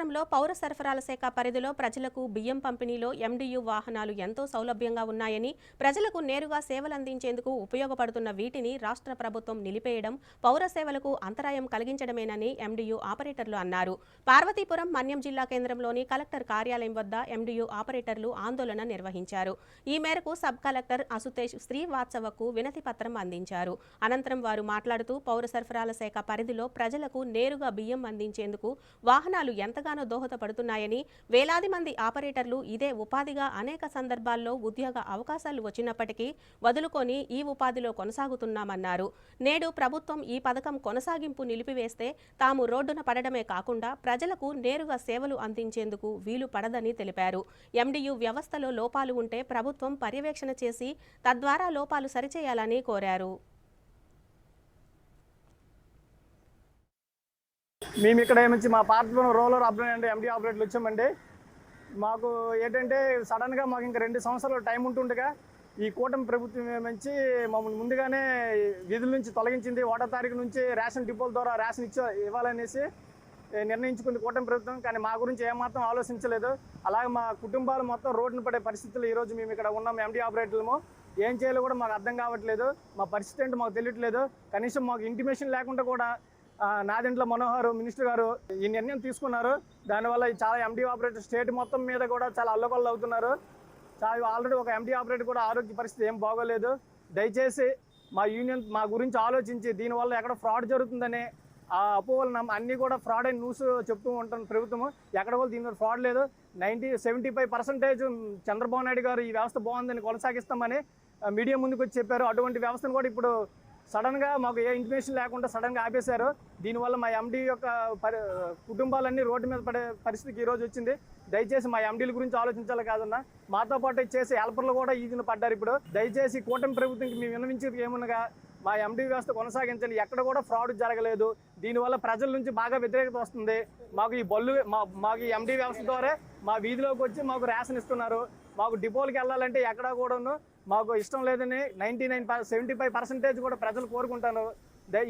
నగరంలో పౌర సరఫరాల శాఖ పరిధిలో ప్రజలకు బియ్యం పంపిణీలో ఎండియు వాహనాలు ఎంతో సౌలభ్యంగా ఉన్నాయని, ప్రజలకు నేరుగా సేవలందించేందుకు ఉపయోగపడుతున్న వీటిని రాష్ట్ర ప్రభుత్వం నిలిపేయడం పౌర సేవలకు అంతరాయం కలిగించడమేనని ఎండియు ఆపరేటర్లు అన్నారు. పార్వతీపురం మన్యం జిల్లా కేంద్రంలోని కలెక్టర్ కార్యాలయం వద్ద ఎండియు ఆపరేటర్లు ఆందోళన నిర్వహించారు. ఈ మేరకు సబ్ కలెక్టర్ అసుతేష్ శ్రీవాత్సవకు వినతి పత్రం అందించారు. అనంతరం వారు మాట్లాడుతూ పౌర సరఫరాల శాఖ పరిధిలో ప్రజలకు నేరుగా బియ్యం అందించేందుకు వాహనాలు ఎంతగానో దోహదపడుతున్నాయని, వేలాది మంది ఆపరేటర్లు ఇదే ఉపాధిగా అనేక సందర్భాల్లో ఉద్యోగ అవకాశాలు వచ్చినప్పటికీ వదులుకొని ఈ ఉపాధిలో కొనసాగుతున్నామన్నారు. నేడు ప్రభుత్వం ఈ పథకం కొనసాగింపు నిలిపివేస్తే తాము రోడ్డున పడడమే కాకుండా ప్రజలకు నేరుగా సేవలు అందించేందుకు వీలు పడదని తెలిపారు. ఎండియు వ్యవస్థలో లోపాలు ఉంటే ప్రభుత్వం పర్యవేక్షణ చేసి తద్వారా లోపాలు సరిచేయాలని కోరారు. మేము ఇక్కడ నుంచి మా పార్టీలో రోలర్ అప్డేట్ అంటే ఎండి ఆపరేటర్లు వచ్చామండి. మాకు ఏంటంటే సడన్గా మాకు ఇంకా 2 సంవత్సరాలు టైం ఉంటుండగా ఈ కూటమి ప్రభుత్వం నుంచి మమ్మల్ని ముందుగానే విధుల నుంచి తొలగించింది. 1వ తారీఖు నుంచి రేషన్ డిపోల ద్వారా రేషన్ ఇవ్వాలనేసి నిర్ణయించుకుంది కూటమి ప్రభుత్వం. కానీ మా గురించి ఏమాత్రం ఆలోచించలేదు. అలాగే మా కుటుంబాలు మొత్తం రోడ్డున పడే పరిస్థితులు ఈరోజు మేము ఇక్కడ ఉన్నాం ఎండి ఆపరేటర్లము. ఏం చేయాలో కూడా మాకు అర్థం కావట్లేదు. మా పరిస్థితి ఏంటో మాకు తెలియట్లేదు. కనీసం మాకు ఇంటిమేషన్ లేకుండా కూడా నాదెండ్ల మనోహర్ మినిస్టర్ గారు ఈ నిర్ణయం తీసుకున్నారు. దానివల్ల చాలా ఎండి ఆపరేటర్ స్టేట్ మొత్తం మీద కూడా చాలా అల్లకొల్లు అవుతున్నారు. ఆల్రెడీ ఒక ఎండి ఆపరేటర్ కూడా ఆరోగ్య పరిస్థితి ఏం బాగోలేదు. దయచేసి మా యూనియన్ మా గురించి ఆలోచించి దీనివల్ల ఎక్కడ ఫ్రాడ్ జరుగుతుందని ఆ అపోహలు అన్నీ కూడా ఫ్రాడ్ అని న్యూస్ చెప్తూ ఉంటుంది ప్రభుత్వము. ఎక్కడ కూడా దీనివల్ల ఫ్రాడ్ లేదు. 75% చంద్రబాబు నాయుడు గారు ఈ వ్యవస్థ బాగుందని కొనసాగిస్తామని మీడియా ముందుకు వచ్చి చెప్పారు. అటువంటి వ్యవస్థను కూడా ఇప్పుడు సడన్గా మాకు ఏ ఇన్ఫర్మేషన్ లేకుండా సడన్గా ఆపేశారు. దీనివల్ల మా ఎండి యొక్క కుటుంబాలన్నీ రోడ్డు మీద పడే పరిస్థితికి ఈరోజు వచ్చింది. దయచేసి మా ఎండీల గురించి ఆలోచించాలి కాదన్నా, మాతో పాటు చేసే హెల్పర్లు కూడా ఈదిన పడ్డారు. ఇప్పుడు దయచేసి కూటమి ప్రభుత్వంకి మేము విన్నవించేది ఏమనగా మా ఎండి వ్యవస్థ కొనసాగించండి. ఎక్కడ కూడా ఫ్రాడ్ జరగలేదు. దీనివల్ల ప్రజల నుంచి బాగా వ్యతిరేకత వస్తుంది. మాకు ఈ మాకు ఈ ఎండి వ్యవస్థ ద్వారా మా వీధిలోకి వచ్చి మాకు రేషన్ ఇస్తున్నారు. మాకు డిపోలకి వెళ్ళాలంటే ఎక్కడా కూడాను మాకు ఇష్టం లేదని 75% కూడా ప్రజలు కోరుకుంటారు.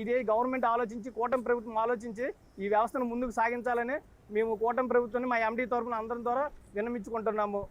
ఇది గవర్నమెంట్ ఆలోచించి కూటమి ప్రభుత్వం ఆలోచించి ఈ వ్యవస్థను ముందుకు సాగించాలని మేము కూటమి ప్రభుత్వాన్ని మా ఎండి తరఫున అందరం ద్వారా విన్నవించుకుంటున్నాము.